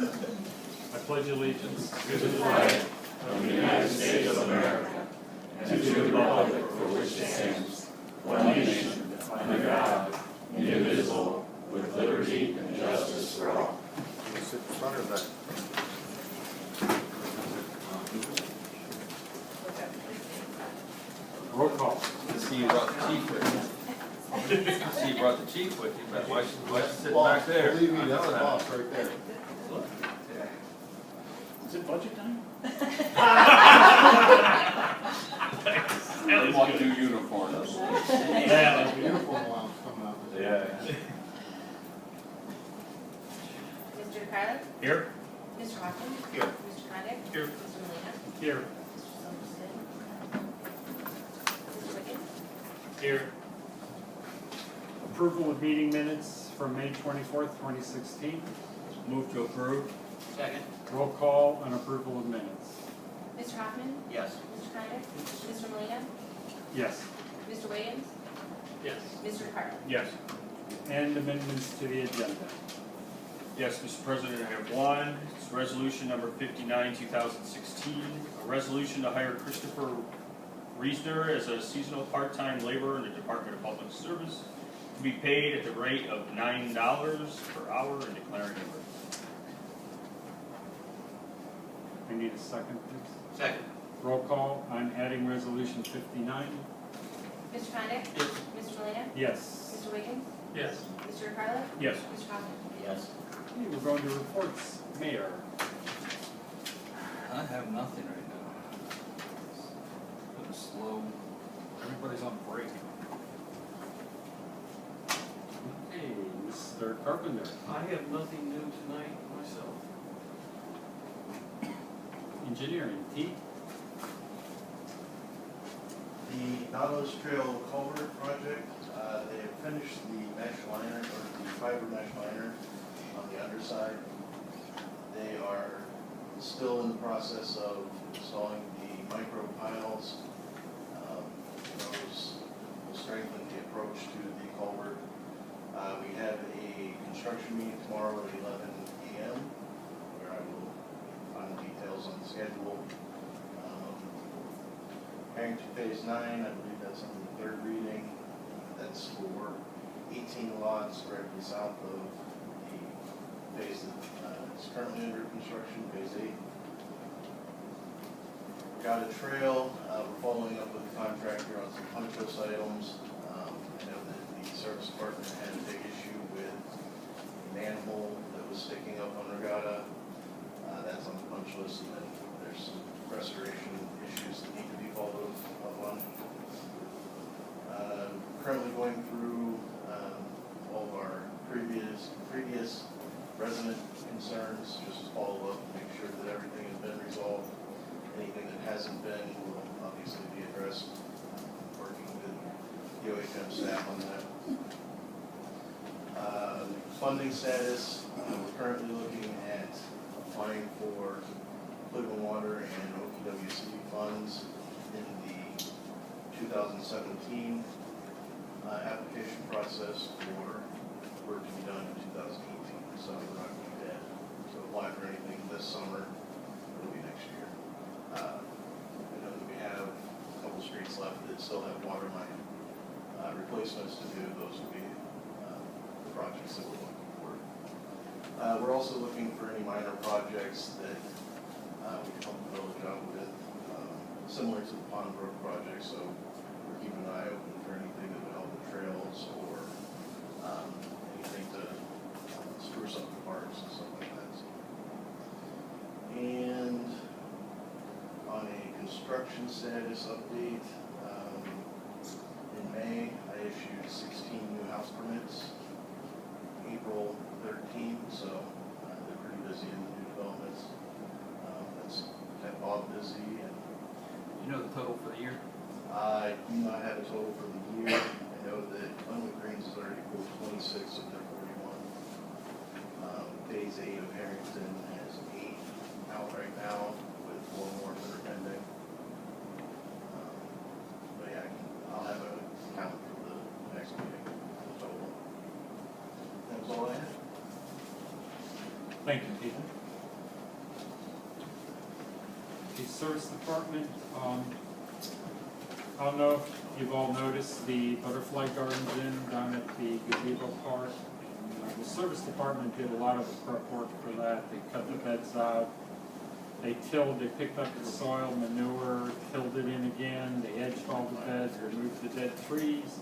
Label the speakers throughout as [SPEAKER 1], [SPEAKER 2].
[SPEAKER 1] I pledge allegiance
[SPEAKER 2] to the flag of the United States of America and to the republic for which it stands, one nation, under God, indivisible, with liberty and justice for all.
[SPEAKER 3] You sit in front of that.
[SPEAKER 1] roll call.
[SPEAKER 4] See, you brought the chief with you. See, you brought the chief with you, but why sit back there?
[SPEAKER 3] Believe me, that was boss right there.
[SPEAKER 5] Is it budget time?
[SPEAKER 4] They want new uniforms.
[SPEAKER 1] Yeah.
[SPEAKER 3] The uniform allowance coming out.
[SPEAKER 4] Yeah.
[SPEAKER 6] Mr. Carlin?
[SPEAKER 1] Here.
[SPEAKER 6] Mr. Hawkins?
[SPEAKER 3] Here.
[SPEAKER 6] Mr. Condit?
[SPEAKER 1] Here.
[SPEAKER 6] Mr. Molina?
[SPEAKER 1] Here.
[SPEAKER 6] Mr. Silverston? Mr. Wiggins?
[SPEAKER 1] Here. Approval of meeting minutes from May 24th, 2016.
[SPEAKER 4] Move to approve.
[SPEAKER 5] Second.
[SPEAKER 1] Roll call on approval of minutes.
[SPEAKER 6] Mr. Hoffman?
[SPEAKER 5] Yes.
[SPEAKER 6] Mr. Condit? Mr. Molina?
[SPEAKER 1] Yes.
[SPEAKER 6] Mr. Wiggins?
[SPEAKER 5] Yes.
[SPEAKER 6] Mr. Carlin?
[SPEAKER 1] Yes. And amendments to the agenda.
[SPEAKER 7] Yes, Mr. President, I have one. It's resolution number 59, 2016. A resolution to hire Christopher Reisner as a seasonal part-time laborer in the Department of Public Service to be paid at the rate of $9 per hour and declaring an emergency.
[SPEAKER 1] I need a second, please.
[SPEAKER 5] Second.
[SPEAKER 1] Roll call on adding resolution 59.
[SPEAKER 6] Mr. Condit?
[SPEAKER 5] Yes.
[SPEAKER 6] Mr. Molina?
[SPEAKER 1] Yes.
[SPEAKER 6] Mr. Wiggins?
[SPEAKER 5] Yes.
[SPEAKER 6] Mr. Carlin?
[SPEAKER 1] Yes.
[SPEAKER 6] Mr. Hoffman?
[SPEAKER 5] Yes.
[SPEAKER 1] Okay, we're going to reports. Mayor.
[SPEAKER 4] I have nothing right now. Been a slow.
[SPEAKER 1] Everybody's on break. Okay, Mr. Carpenter.
[SPEAKER 5] I have nothing new tonight myself.
[SPEAKER 1] Engineering. T.
[SPEAKER 8] The Nautilus Trail Culvert Project, they have finished the mesh liner, or the fiber mesh liner on the underside. They are still in the process of installing the micro piles. Those will strengthen the approach to the culvert. We have a construction meeting tomorrow at 11 a.m. where I will find details on the schedule. Harrington Phase 9, I believe that's on the third reading. That's for 18 lots directly south of the phase that is currently under construction, Phase 8. Got a trail. We're following up with the contractor on some punch list items. I know that the service department had a big issue with a manhole that was sticking up on Regatta. That's on the punch list, and then there's some restoration issues that need to be followed up on. Currently going through all of our previous resident concerns, just to follow up and make sure that everything has been resolved. Anything that hasn't been will obviously be addressed. Working with the OHM staff on that. Funding status, we're currently looking at applying for Cleveland Water and OPWC funds in the 2017 application process for work to be done in 2018. So we're not going to apply for anything this summer. It'll be next year. I know that we have a couple streets left that still have water line replacements to do. Those will be the projects that we're looking for. We're also looking for any minor projects that we can help the village out with, similar to the Pond Brook project. So we're keeping an eye open for anything that would help the trails or anything to spruce up the parks and stuff like that. And on a construction status update, in May I issued 16 new house permits. April 13, so they're pretty busy in the new developments. That's kept Bob busy. And
[SPEAKER 4] You know the total for the year?
[SPEAKER 8] I do not have a total for the year. I know that Glenwood Greens has already pulled 26 of their 41. Phase 8 of Harrington has 8 out right now, with 4 more that are pending. But yeah, I'll have a count for the next meeting, the total. That was all I had.
[SPEAKER 1] Thank you, Peter. The service department, I don't know if you've all noticed the butterfly gardens down at the gazebo park. The service department did a lot of the prep work for that. They cut the beds out. They tilled, they picked up the soil, manure, tilled it in again. They edged all the beds, removed the dead trees,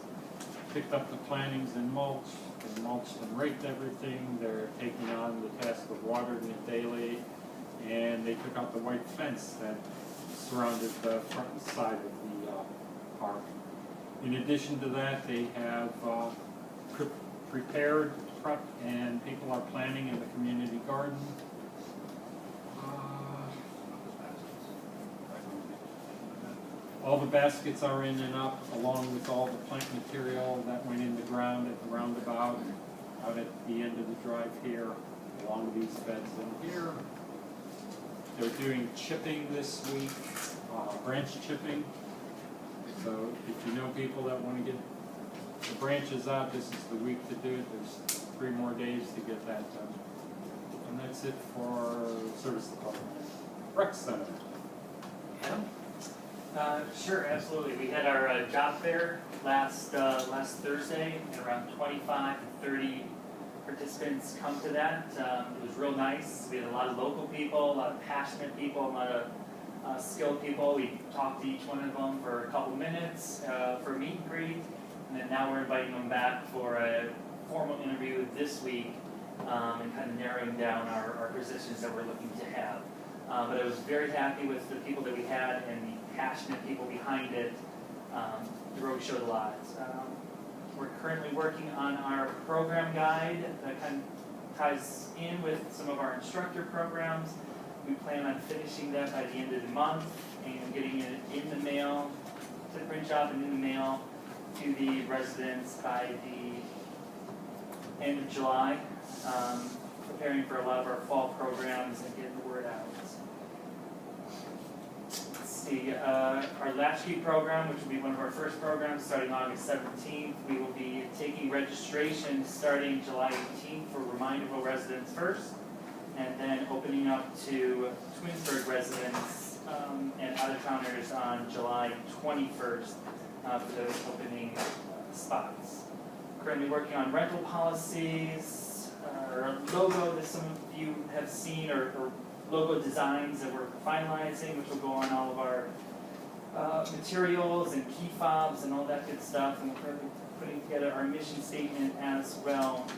[SPEAKER 1] picked up the plantings and mulch. They mulched and raked everything. They're taking on the task of watering it daily. And they took out the white fence that surrounded the front and side of the park. In addition to that, they have prepared, prepped, and people are planting in the community garden. All the baskets are in and up, along with all the plant material that went in the ground at the roundabout, out at the end of the drive here, along these beds in here. They're doing chipping this week, branch chipping. So if you know people that want to get the branches out, this is the week to do it. There's 3 more days to get that done. And that's it for service department. Rec center.
[SPEAKER 9] Adam? Sure, absolutely. We had our job fair last Thursday, and around 25 to 30 participants come to that. It was real nice. We had a lot of local people, a lot of passionate people, a lot of skilled people. We talked to each one of them for a couple minutes for a meet and greet, and then now we're inviting them back for a formal interview this week and kind of narrowing down our positions that we're looking to have. But I was very happy with the people that we had and the passionate people behind it. The road showed a lot. We're currently working on our program guide that kind of ties in with some of our instructor programs. We plan on finishing that by the end of the month and getting it in the mail, to the print shop and in the mail to the residents by the end of July, preparing for a lot of our fall programs and getting the word out. Our Latchkey program, which will be one of our first programs starting August 17th. We will be taking registration starting July 18th for Reminderville residents first, and then opening up to Twinsburg residents and out-of-towners on July 21st for those opening spots. Currently working on rental policies, our logo that some of you have seen, or logo designs that we're finalizing, which will go on all of our materials and key fobs and all that good stuff. And we're putting together our mission statement as well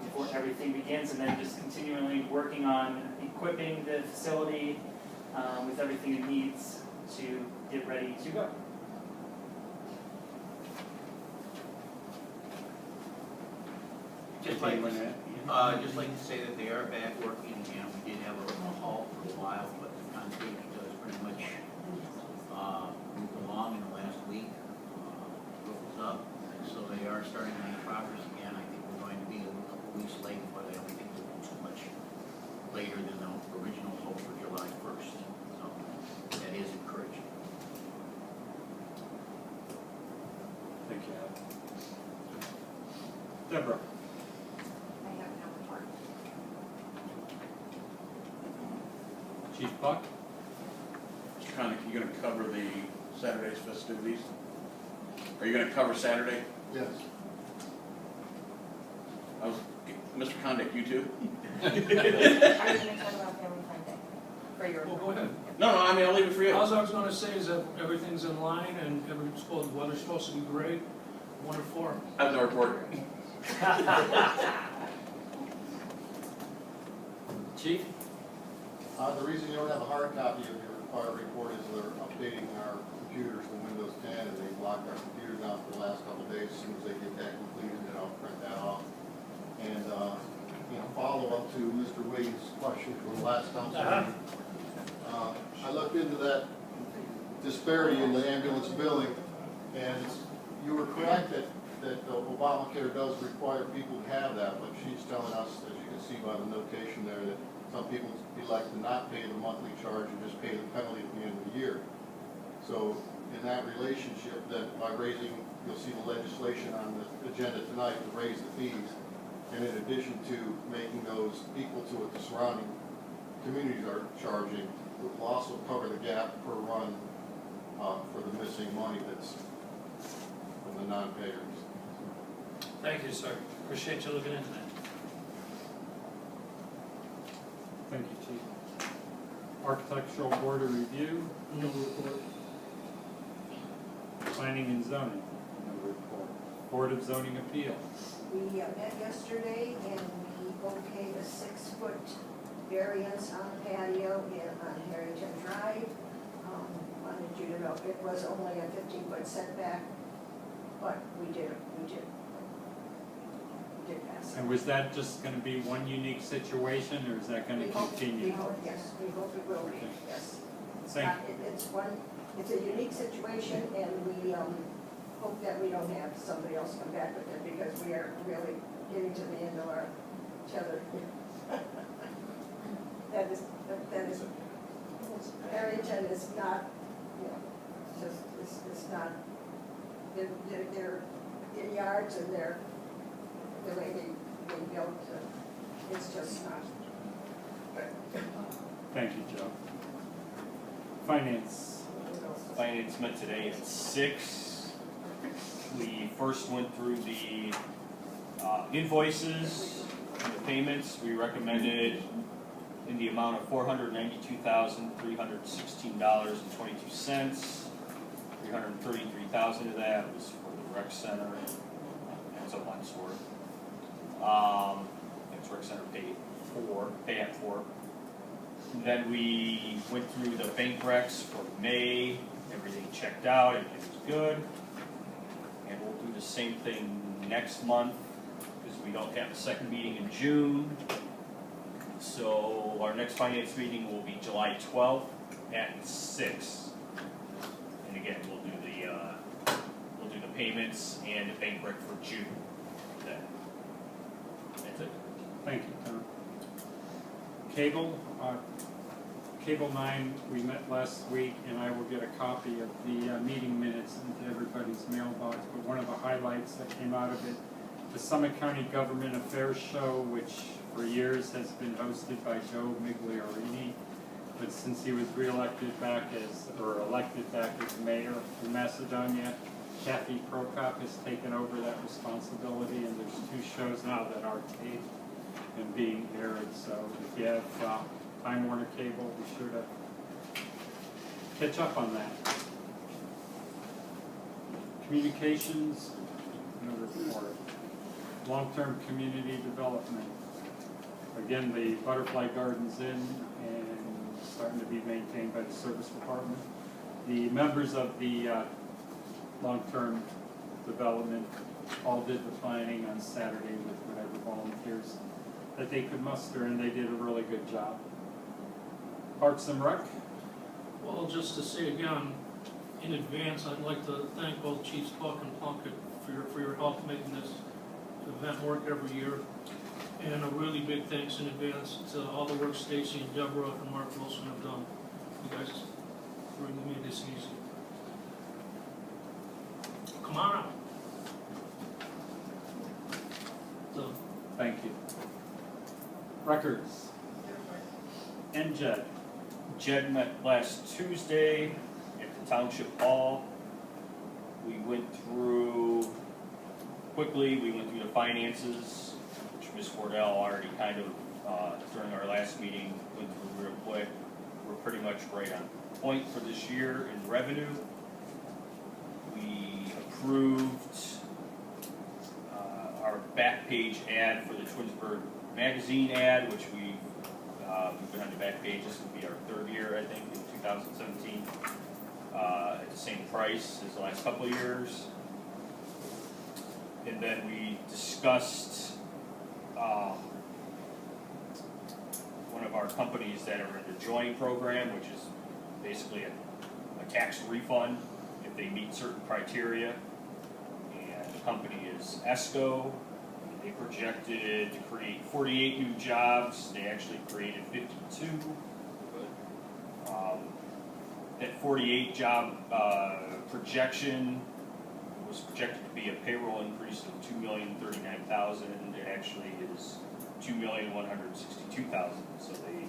[SPEAKER 9] before everything begins, and then just continually working on equipping the facility with everything it needs to get ready to go.
[SPEAKER 10] Just like to say that they are back working again. We did have a halt for a while, but the concrete does pretty much moved along in the last week. Roof was up, and so they are starting to make progress again. I think we're going to be a couple weeks late, but I don't think it will be too much later than the original hope for July 1st. So that is encouraging.
[SPEAKER 1] Thank you, Adam. Deborah. Chief Buck?
[SPEAKER 2] Mr. Connick, you gonna cover the Saturday's festivities? Are you gonna cover Saturday?
[SPEAKER 3] Yes.
[SPEAKER 2] Mr. Connick, you too?
[SPEAKER 6] Are you going to talk about Family Fun Day for your?
[SPEAKER 5] Well, go ahead.
[SPEAKER 2] No, I mean, I'll leave it for you.
[SPEAKER 5] All I was gonna say is that everything's in line and everything's the weather's supposed to be great. 1 to 4.
[SPEAKER 2] I have no report.
[SPEAKER 1] Chief?
[SPEAKER 3] The reason you don't have a hard copy of your required report is they're updating our computers to Windows 10, and they blocked our computers out for the last couple of days. As soon as they get that completed, then I'll print that off. And, follow up to Mr. Williams' question from the last council meeting. I looked into that disparity in the ambulance billing, and you were correct that Obamacare does require people to have that, but she's telling us, as you can see by the notation there, that some people elect to not pay the monthly charge and just pay the penalty at the end of the year. So in that relationship, that by raising, you'll see the legislation on the agenda tonight to raise the fees, and in addition to making those equal to what the surrounding communities are charging will also cover the gap per run for the missing money that's from the non-payers.
[SPEAKER 5] Thank you, sir. Appreciate you looking into that.
[SPEAKER 1] Thank you, Chief. Architectural Board of Review, no report. Planning and Zoning, no report. Board of Zoning Appeals.
[SPEAKER 11] We met yesterday and we okayed a 6-foot variance on the patio on Harrington Drive. Wanted you to know, it was only a 15-foot setback, but we did pass it.
[SPEAKER 1] And was that just gonna be one unique situation, or is that gonna
[SPEAKER 11] We hope-
[SPEAKER 1] continue?
[SPEAKER 11] We hope, yes, we hope it will be, yes. It's a unique situation, and we hope that we don't have somebody else come back with it, because we are really getting to the end of our tether. That is, Harrington is not, you know, it's not, they're in yards and they're, the way they built, it's just not.
[SPEAKER 1] Thank you, Joe. Finance.
[SPEAKER 7] Finance met today at 6. We first went through the invoices and the payments. We recommended in the amount of $492,316.22. $333,000 of that was for the rec center. That's a month's worth. That's rec center pay at for. Then we went through the bank recs for May. Everything checked out. Everything was good. And we'll do the same thing next month because we don't have a second meeting in June. So our next finance meeting will be July 12th at 6. And again, we'll do the payments and the bank rec for June. That's it.
[SPEAKER 1] Thank you, Tom. Cable, Cable 9, we met last week, and I will get a copy of the meeting minutes into everybody's mailbox. But one of the highlights that came out of it, the Summit County Government Affairs Show, which for years has been hosted by Joe Migliorini, but since he was elected back as mayor of Macedonia, Kathy Prokop has taken over that responsibility, and there's 2 shows now that are taped and being aired. So if you have Time Warner Cable, be sure to catch up on that. Communications, no report. Long-term community development. Again, the Butterfly Garden's in and starting to be maintained by the service department. The members of the long-term development all did the planning on Saturday with whatever volunteers that they could muster, and they did a really good job. Parks and Rec?
[SPEAKER 5] Well, just to say again, in advance, I'd like to thank both Chiefs Buck and Plunkett for your help making this event work every year. And a really big thanks in advance to all the work Stacy and Deborah and Mark Wilson have done. You guys really made this easy. Come on up. So,
[SPEAKER 1] Thank you. Records. And Jed.
[SPEAKER 7] Jed met last Tuesday at the Township Hall. We went through the finances, which Ms. Fordell already kind of, during our last meeting, went through real quick. We're pretty much right on point for this year in revenue. We approved our back page ad for the Twinsburg Magazine ad, which we've been on the back page. This will be our 3rd year, I think, in 2017, at the same price as the last couple of years. And then we discussed one of our companies that are in the Join program, which is basically a tax refund if they meet certain criteria. And the company is ESCO. They projected to create 48 new jobs. They actually created 52. That 48 job projection was projected to be a payroll increase of $2,039,000. It actually is $2,162,000. So they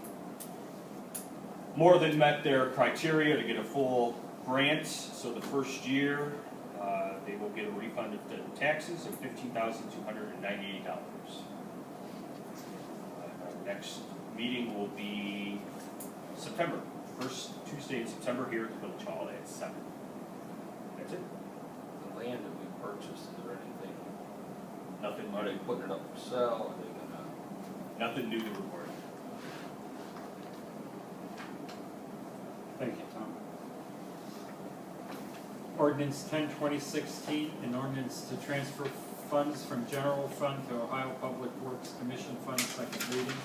[SPEAKER 7] more than met their criteria to get a full grant. So the first year, they will get a refund of the taxes of $15,298. Our next meeting will be September, first Tuesday in September here at the Village Hall at 7. That's it.
[SPEAKER 4] The land that we purchased, is there anything,
[SPEAKER 7] Nothing
[SPEAKER 4] are they
[SPEAKER 7] new.
[SPEAKER 4] putting it up for sale, are they gonna?
[SPEAKER 7] Nothing new to report.
[SPEAKER 1] Thank you, Tom. Ordinance 10/2016, an ordinance to transfer funds from general fund to Ohio Public Works Commission Fund, second reading.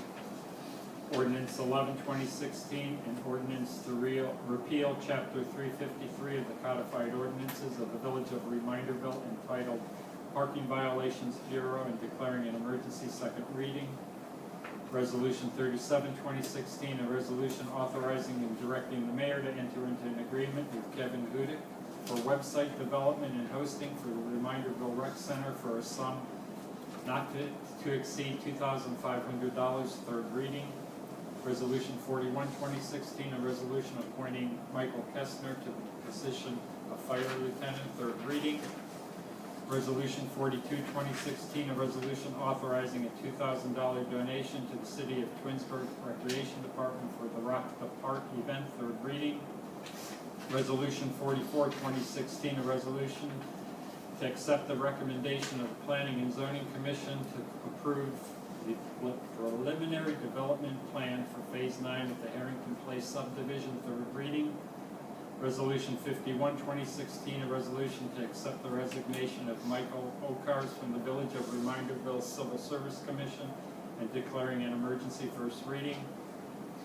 [SPEAKER 1] Ordinance 11/2016, an ordinance to repeal chapter 353 of the codified ordinances of the Village of Reminderville entitled Parking Violations Bureau and declaring an emergency, second reading. Resolution 37/2016, a resolution authorizing and directing the mayor to enter into an agreement with Kevin Gudick for website development and hosting for the Reminderville Rec Center for a sum not to exceed $2,500, third reading. Resolution 41/2016, a resolution appointing Michael Kestner to the position of fire lieutenant, third reading. Resolution 42/2016, a resolution authorizing a $2,000 donation to the City of Twinsburg Recreation Department for the Rock the Park event, third reading. Resolution 44/2016, a resolution to accept the recommendation of the Planning and Zoning Commission to approve the preliminary development plan for Phase 9 of the Harrington Place subdivision, third reading. Resolution 51/2016, a resolution to accept the resignation of Michael Okars from the Village of Reminderville Civil Service Commission and declaring an emergency, first reading.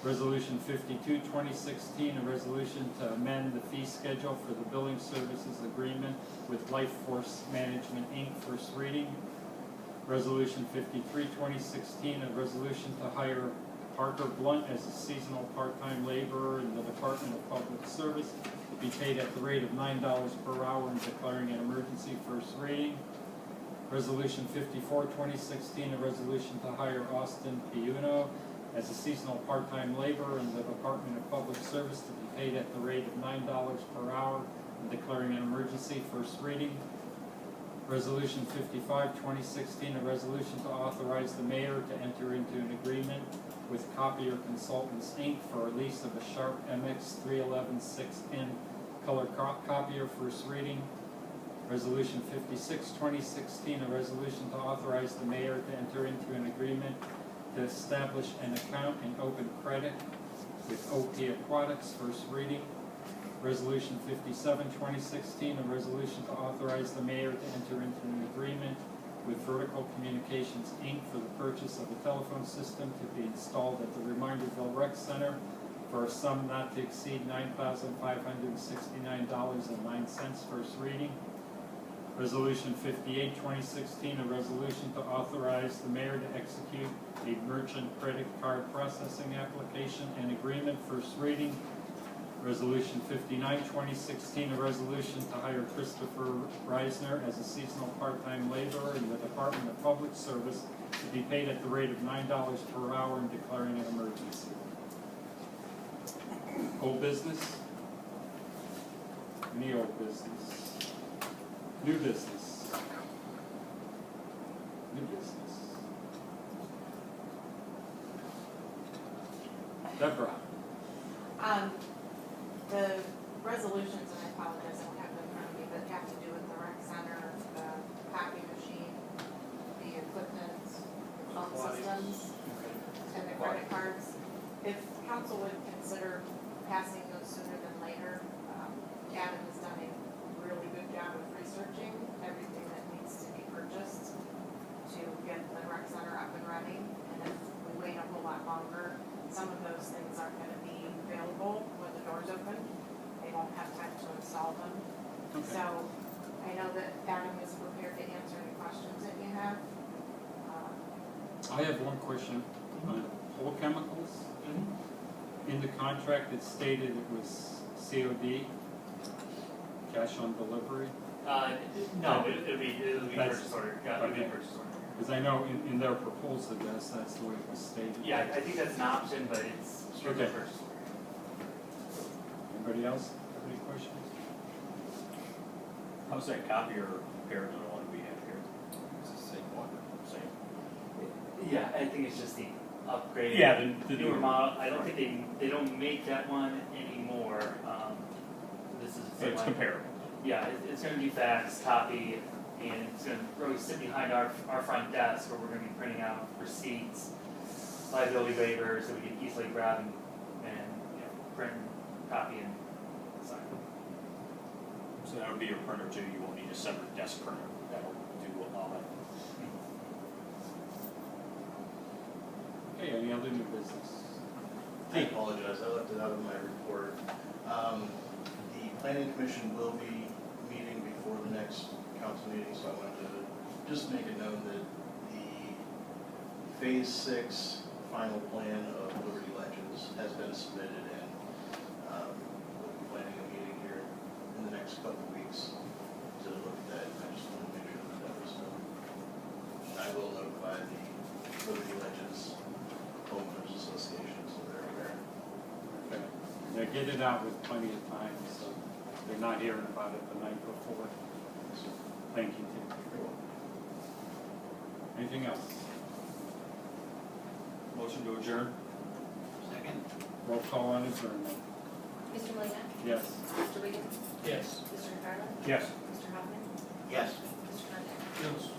[SPEAKER 1] Resolution 52/2016, a resolution to amend the fee schedule for the billing services agreement with Life Force Management, Inc., first reading. Resolution 53/2016, a resolution to hire Parker Blunt as a seasonal part-time laborer in the Department of Public Service to be paid at the rate of $9 per hour and declaring an emergency, first reading. Resolution 54/2016, a resolution to hire Austin Piuno as a seasonal part-time laborer in the Department of Public Service to be paid at the rate of $9 per hour and declaring an emergency, first reading. Resolution 55/2016, a resolution to authorize the mayor to enter into an agreement with Copier Consultants, Inc. for a lease of a Sharp MX 311 6N color copier, first reading. Resolution 56/2016, a resolution to authorize the mayor to enter into an agreement to establish an account in open credit with OP Aquatics, first reading. Resolution 57/2016, a resolution to authorize the mayor to enter into an agreement with Vertical Communications, Inc. for the purchase of a telephone system to be installed at the Reminderville Rec Center for a sum not to exceed $9,569.09, first reading. Resolution 58/2016, a resolution to authorize the mayor to execute a merchant credit card processing application and agreement, first reading. Resolution 59/2016, a resolution to hire Christopher Reisner as a seasonal part-time laborer in the Department of Public Service to be paid at the rate of $9 per hour and declaring an emergency. Old business? Any old business? New business? New business? Deborah?
[SPEAKER 6] The resolutions, and I apologize, I don't have them in front of me, but have to do with the rec center, the copy machine, the equipment, the phone systems, and the credit cards. If council would consider passing those sooner than later, Adam has done a really good job of researching everything that needs to be purchased to get the rec center up and running. And if we wait a whole lot longer, some of those things aren't gonna be available when the doors open. They won't have time to install them.
[SPEAKER 1] Okay.
[SPEAKER 6] So I know that Adam is prepared to answer any questions that you have.
[SPEAKER 1] I have one question on whole chemicals. In the contract, it stated it was COD, cash on delivery.
[SPEAKER 9] No, it'll be
[SPEAKER 1] That's-
[SPEAKER 9] purchase order, yeah, it'll be
[SPEAKER 1] okay.
[SPEAKER 9] purchase order.
[SPEAKER 1] Because I know in their proposal, that's the way it was stated.
[SPEAKER 9] Yeah, I think that's an option, but it's strictly
[SPEAKER 1] Okay.
[SPEAKER 9] purchase order.
[SPEAKER 1] Anybody else have any questions?
[SPEAKER 7] How's that copier compared to the one we have here?
[SPEAKER 4] It's the same one.
[SPEAKER 7] Same.
[SPEAKER 9] Yeah, I think it's just the upgrade.
[SPEAKER 7] Yeah, the
[SPEAKER 9] Newer model, I don't think they don't make that one anymore. This is the
[SPEAKER 7] So
[SPEAKER 9] same
[SPEAKER 7] it's
[SPEAKER 9] one.
[SPEAKER 7] comparable.
[SPEAKER 9] Yeah, it's gonna do fax, copy, and it's gonna really sit behind our front desk where we're gonna be printing out receipts, liability waivers, so we can easily grab and, print, copy, and sign.
[SPEAKER 7] So that would be your printer too, you won't need a separate desk printer, that'll do all that.
[SPEAKER 1] Okay, any other new business?
[SPEAKER 8] I apologize, I left it out of my report. The planning commission will be meeting before the next council meeting, so I wanted to just make it known that the phase 6 final plan of Liberty Ledges has been submitted, and we'll be planning a meeting here in the next couple of weeks to look at that. I just wanted to make sure that that was done. And I will notify the Liberty Ledges Homeowners Association, so they're aware.
[SPEAKER 1] Okay. Yeah, get it out with plenty of time, so they're not hearing about it the night before. Thank you, Tim. Anything else?
[SPEAKER 7] Motion to adjourn?
[SPEAKER 10] Second?
[SPEAKER 1] Roll call on adjournment.
[SPEAKER 6] Mr. Molina,
[SPEAKER 1] Yes.
[SPEAKER 6] Mr. Wiggins,
[SPEAKER 5] Yes.
[SPEAKER 6] Mr. McFarland,
[SPEAKER 7] Yes.
[SPEAKER 6] Mr. Hoffman,
[SPEAKER 10] Yes.
[SPEAKER 6] Mr. Condit.
[SPEAKER 5] Yes.